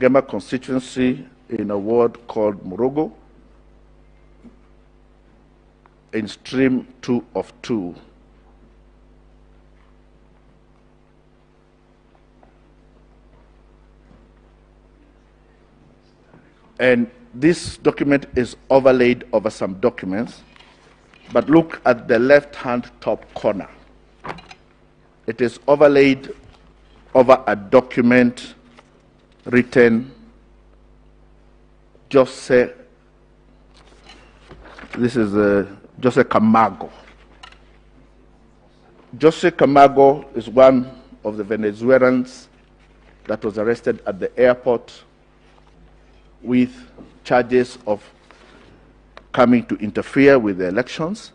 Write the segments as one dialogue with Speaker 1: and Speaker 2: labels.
Speaker 1: Kagema constituency in a ward called Murugo, in stream 2 of 2. And this document is overlaid over some documents, but look at the left-hand top corner. It is overlaid over a document written Jose Carmago. Jose Carmago is one of the Venezuelans that was arrested at the airport with charges of coming to interfere with the elections.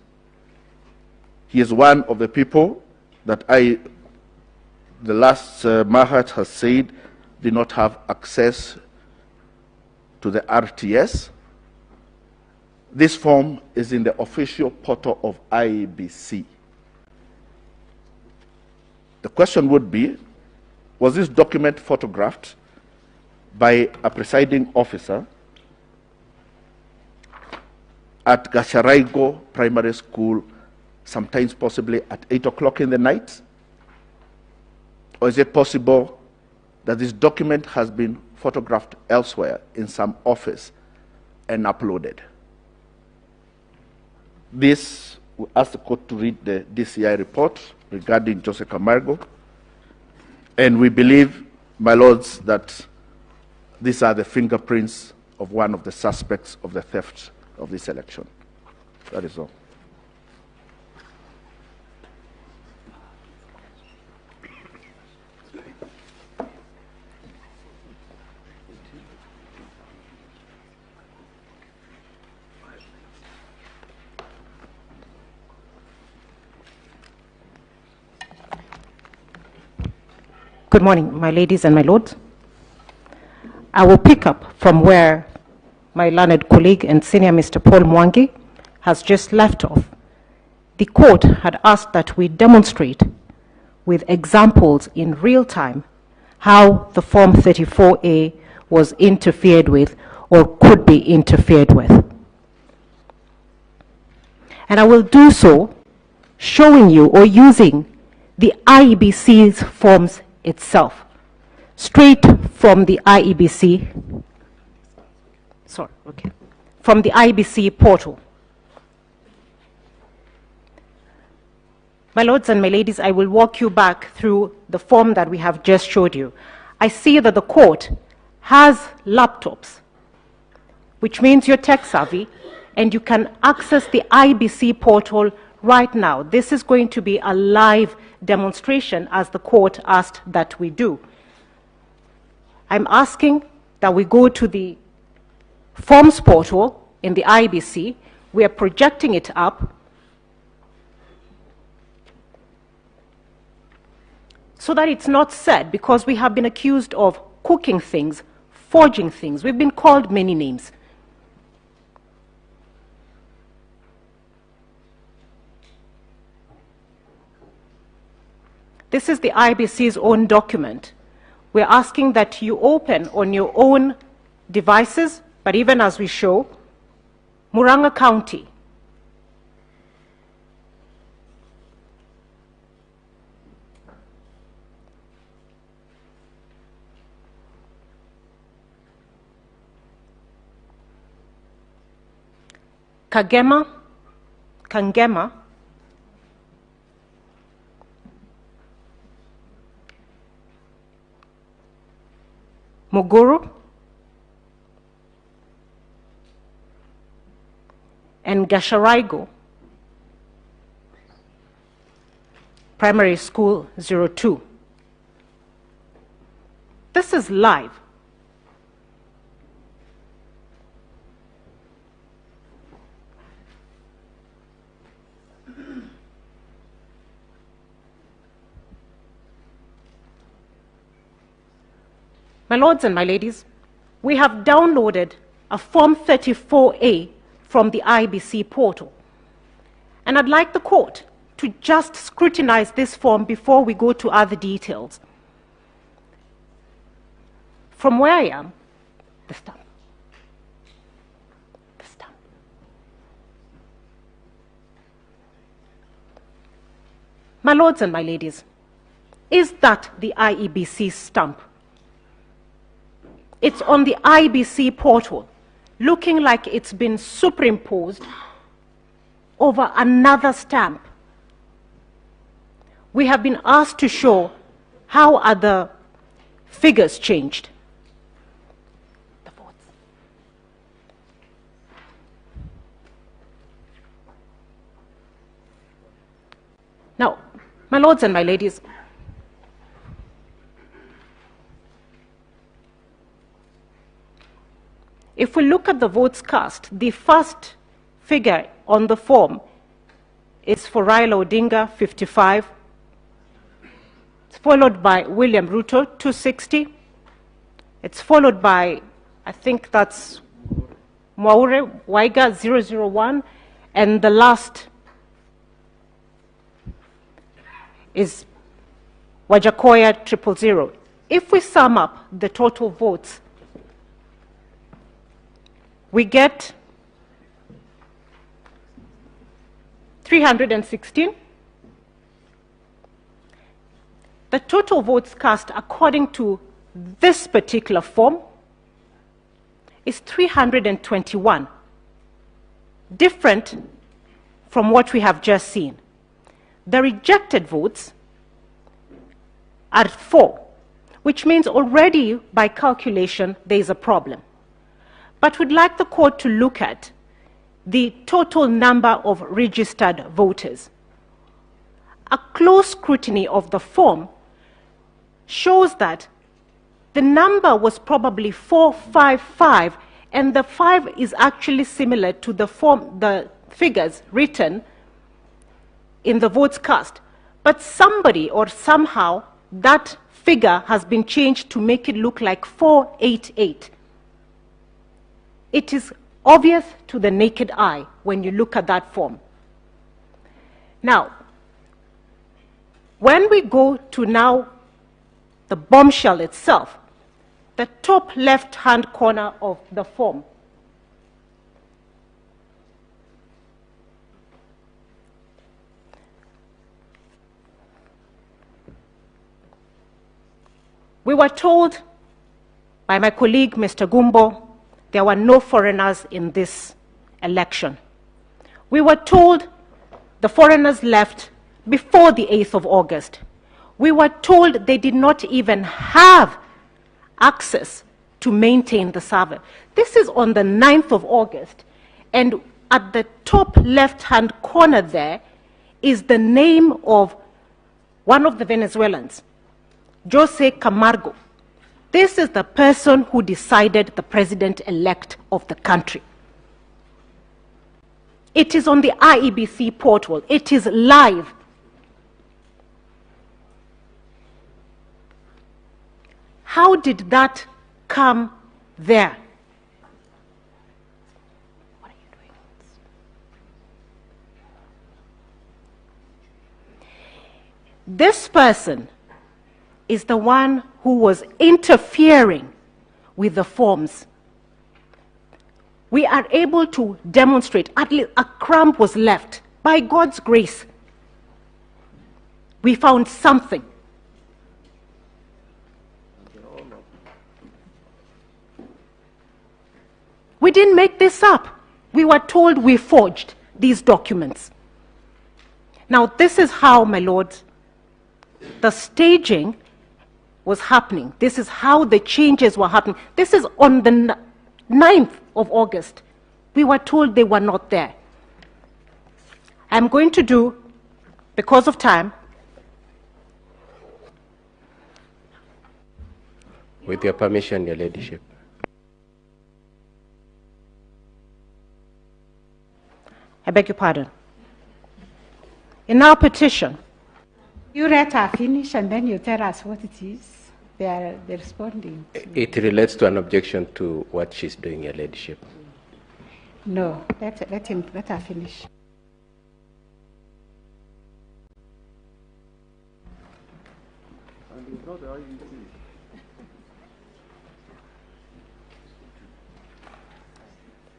Speaker 1: He is one of the people that the last Mahat has said did not have access to the RTS. This form is in the official portal of IEBC. The question would be, was this document photographed by a presiding officer at Gasharaigo Primary School, sometimes possibly at 8 o'clock in the night? Or is it possible that this document has been photographed elsewhere in some office and uploaded? This, we ask the court to read the DCI report regarding Jose Carmago, and we believe, my lords, that these are the fingerprints of one of the suspects of the theft of this election. That is all.
Speaker 2: Good morning, my ladies and my lords. I will pick up from where my learned colleague and senior Mr. Paul Mwangi has just left off. The court had asked that we demonstrate with examples in real time how the Form 34A was interfered with or could be interfered with. And I will do so showing you or using the IEBC's forms itself, straight from the IEBC, from the IEBC portal. My lords and my ladies, I will walk you back through the form that we have just showed you. I see that the court has laptops, which means you're tech savvy, and you can access the IEBC portal right now. This is going to be a live demonstration, as the court asked that we do. I'm asking that we go to the forms portal in the IEBC. We are projecting it up so that it's not said, because we have been accused of cooking things, forging things. We've been called many names. This is the IEBC's own document. We're asking that you open on your own devices, but even as we show, Murang'a County. Kangema, Mogoro, and Gasharaigo Primary School 02. This is live. My lords and my ladies, we have downloaded a Form 34A from the IEBC portal. And I'd like the court to just scrutinize this form before we go to other details. from where I am, the stamp. The stamp. My lords and my ladies, is that the IEBC stamp? It's on the IEBC portal, looking like it's been superimposed over another stamp. We have been asked to show how are the figures changed. The votes. Now, my lords and my ladies, if we look at the votes cast, the first figure on the form is for Raila Odinga, 55. It's followed by William Ruto, 260. It's followed by, I think that's Mwaure Waiga, 001. And the last is Wajakoya, 000. If we sum up the total votes, we get 316. The total votes cast according to this particular form is 321, different from what we have just seen. The rejected votes are 4, which means already by calculation there is a problem. But we'd like the court to look at the total number of registered voters. A close scrutiny of the form shows that the number was probably 455, and the 5 is actually similar to the figures written in the votes cast. But somebody or somehow that figure has been changed to make it look like 488. It is obvious to the naked eye when you look at that form. Now, when we go to now the bombshell itself, the top left-hand corner of the form, we were told by my colleague, Mr. Gumbo, there were no foreigners in this election. We were told the foreigners left before the 8th of August. We were told they did not even have access to maintain the server. This is on the 9th of August, and at the top left-hand corner there is the name of one of the Venezuelans, Jose Carmago. This is the person who decided the president-elect of the country. It is on the IEBC portal. It is live. How did that come there? What are you doing? This person is the one who was interfering with the forms. We are able to demonstrate, at least a crumb was left. By God's grace, we found something. We didn't make this up. We were told we forged these documents. Now, this is how, my lords, the staging was happening. This is how the changes were happening. This is on the 9th of August. We were told they were not there. I'm going to do, because of time,
Speaker 3: with your permission, Your Ladyship.
Speaker 2: I beg your pardon. In our petition,
Speaker 4: you read our finish and then you tell us what it is. They're responding.
Speaker 3: It relates to an objection to what she's doing, Your Ladyship.
Speaker 4: No, let her finish.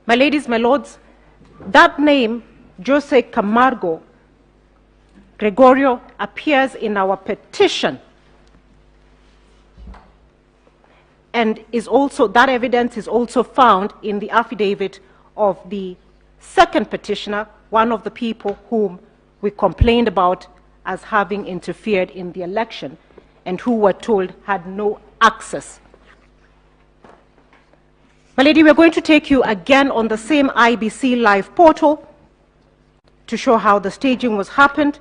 Speaker 2: My ladies, my lords, that name, Jose Carmago Gregorio, appears in our petition, and is also, that evidence is also found in the affidavit of the second petitioner, one of the people whom we complained about as having interfered in the election and who were told had no access. My lady, we're going to take you again on the same IBC Live portal to show how the staging was happened.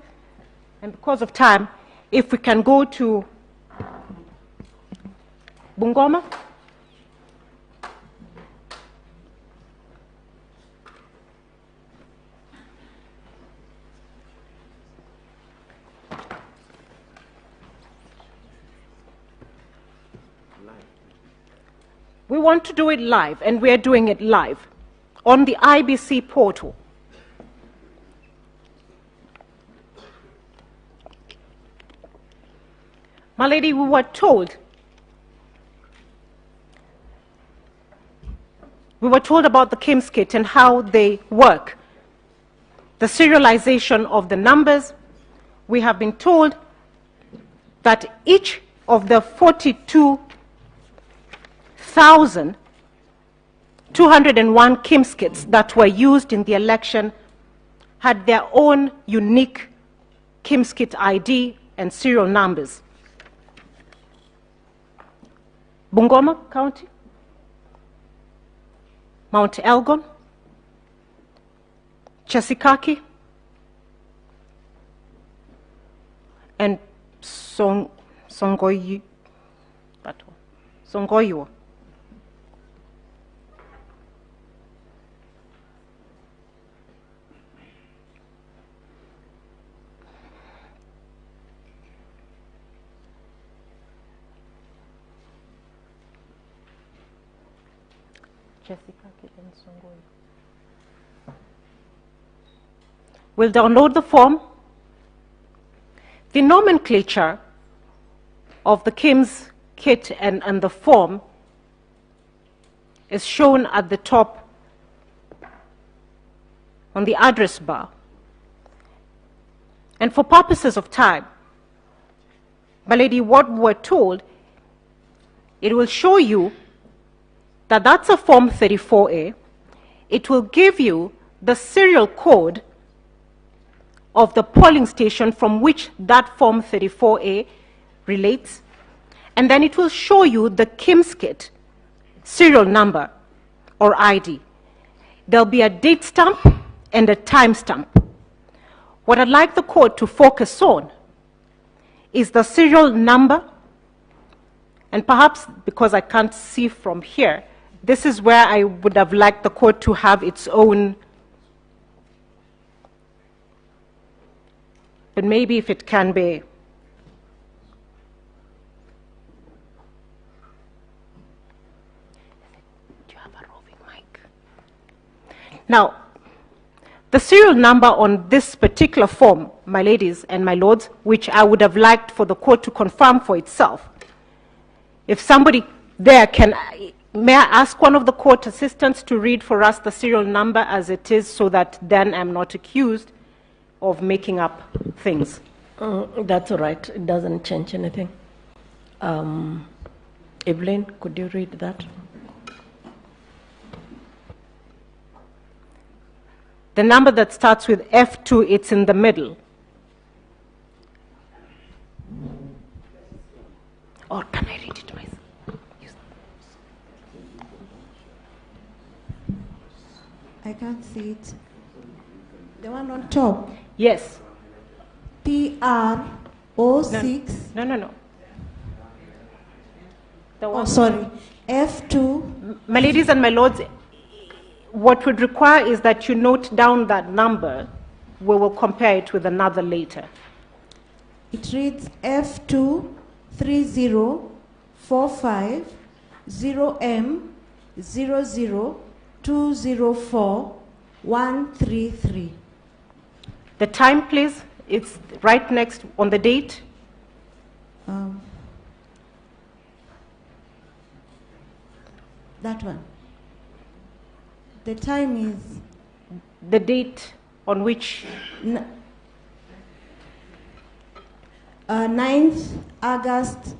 Speaker 2: And because of time, if we can go to Bungoma. We want to do it live, and we're doing it live on the IBC portal. My lady, we were told about the KIMS kit and how they work. The serialization of the numbers. We have been told that each of the 42,201 KIMS kits that were used in the election had their own unique KIMS kit ID and serial numbers. Bungoma County, Mount Elgon, Chesikaki, and Songoyo. We'll download the form. The nomenclature of the KIMS kit and the form is shown at the top on the address bar. And for purposes of time, my lady, what we're told, it will show you that that's a Form 34A. It will give you the serial code of the polling station from which that Form 34A relates, and then it will show you the KIMS kit serial number or ID. There'll be a date stamp and a time stamp. What I'd like the court to focus on is the serial number, and perhaps because I can't see from here, this is where I would have liked the court to have its own, but maybe if it can be. Do you have a roving mic? Now, the serial number on this particular form, my ladies and my lords, which I would have liked for the court to confirm for itself. If somebody there can, may I ask one of the court assistants to read for us the serial number as it is, so that then I'm not accused of making up things.
Speaker 5: That's all right. It doesn't change anything. Evelyn, could you read that?
Speaker 2: The number that starts with F2, it's in the middle. Or can I read it myself?
Speaker 6: I can't see it. The one on top.
Speaker 2: Yes.
Speaker 6: PR06.
Speaker 2: No.
Speaker 6: Oh, sorry. F2.
Speaker 2: My ladies and my lords, what would require is that you note down that number. We will compare it with another later.
Speaker 6: It reads F2 3045 0M 00204 133.
Speaker 2: The time, please. It's right next on the date.
Speaker 6: That one. The time is
Speaker 2: The date on which
Speaker 6: 9th August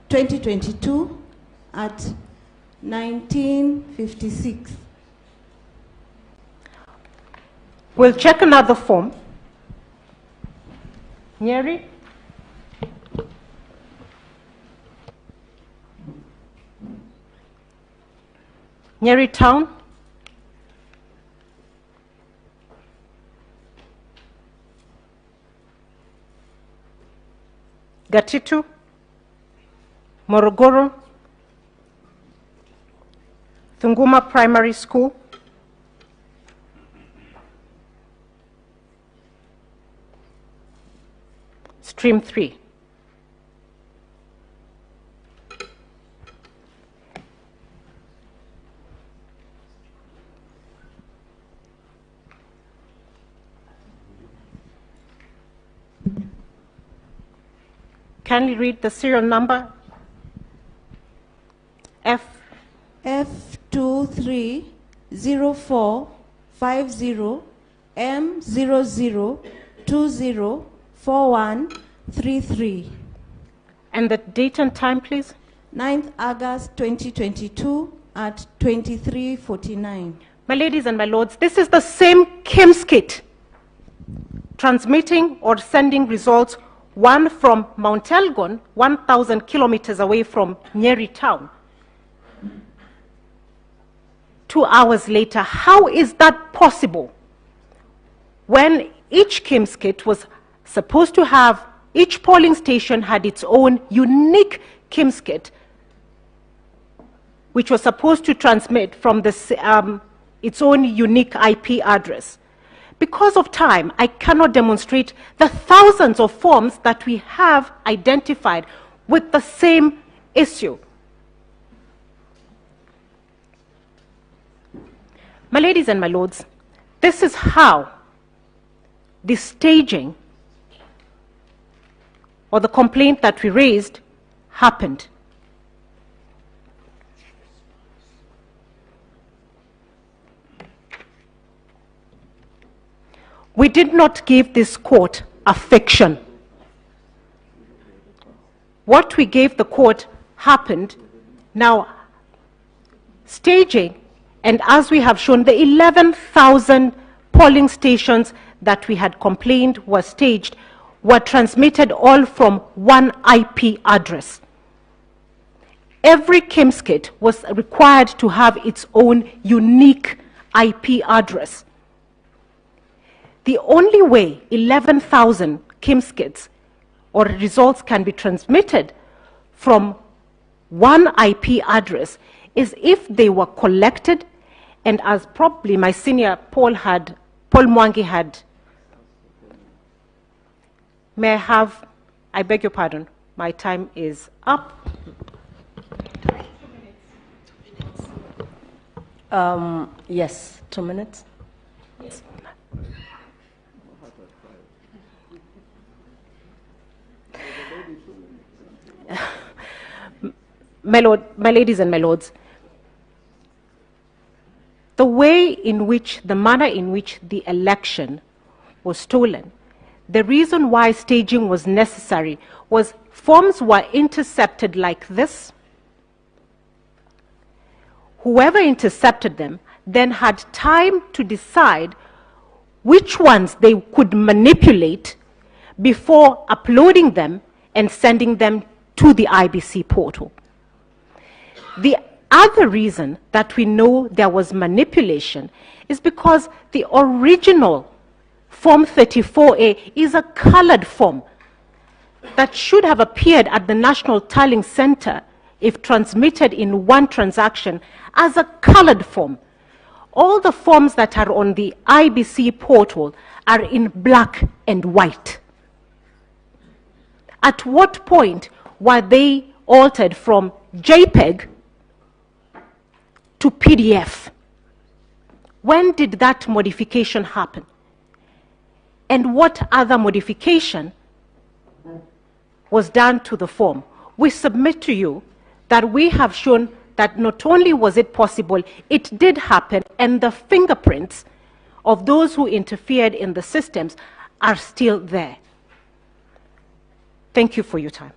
Speaker 6: 2022 at 1956.
Speaker 2: we'll check another form. Nyeri? Nyeri Town? Gatitu? Morogoro? Thunguma Primary School? Stream 3. Kindly read the serial number.
Speaker 6: F230450 M00204133.
Speaker 2: And the date and time, please.
Speaker 6: 9th August 2022 at 23:49.
Speaker 2: My ladies and my lords, this is the same KIMS kit transmitting or sending results, one from Mount Elgon, 1,000 kilometers away from Nyeri Town. 2 hours later, how is that possible? When each KIMS kit was supposed to have, each polling station had its own unique KIMS kit, which was supposed to transmit from its own unique IP address. Because of time, I cannot demonstrate the thousands of forms that we have identified with the same issue. My ladies and my lords, this is how the staging or the complaint that we raised happened. We did not give this court a fiction. What we gave the court happened. Now, staging, and as we have shown, the 11,000 polling stations that we had complained were staged were transmitted all from one IP address. Every KIMS kit was required to have its own unique IP address. The only way 11,000 KIMS kits or results can be transmitted from one IP address is if they were collected, and as probably my senior Paul Mwangi had. May I have, I beg your pardon, my time is up.
Speaker 5: Yes, 2 minutes.
Speaker 2: Yes. My ladies and my lords, the manner in which the election was stolen, the reason why staging was necessary was forms were intercepted like this. Whoever intercepted them then had time to decide which ones they could manipulate before uploading them and sending them to the IBC portal. The other reason that we know there was manipulation is because the original Form 34A is a colored form that should have appeared at the National Tallying Center if transmitted in one transaction as a colored form. All the forms that are on the IBC portal are in black and white. At what point were they altered from JPEG to PDF? When did that modification happen? And what other modification was done to the form? We submit to you that we have shown that not only was it possible, it did happen, and the fingerprints of those who interfered in the systems are still there. Thank you for your time.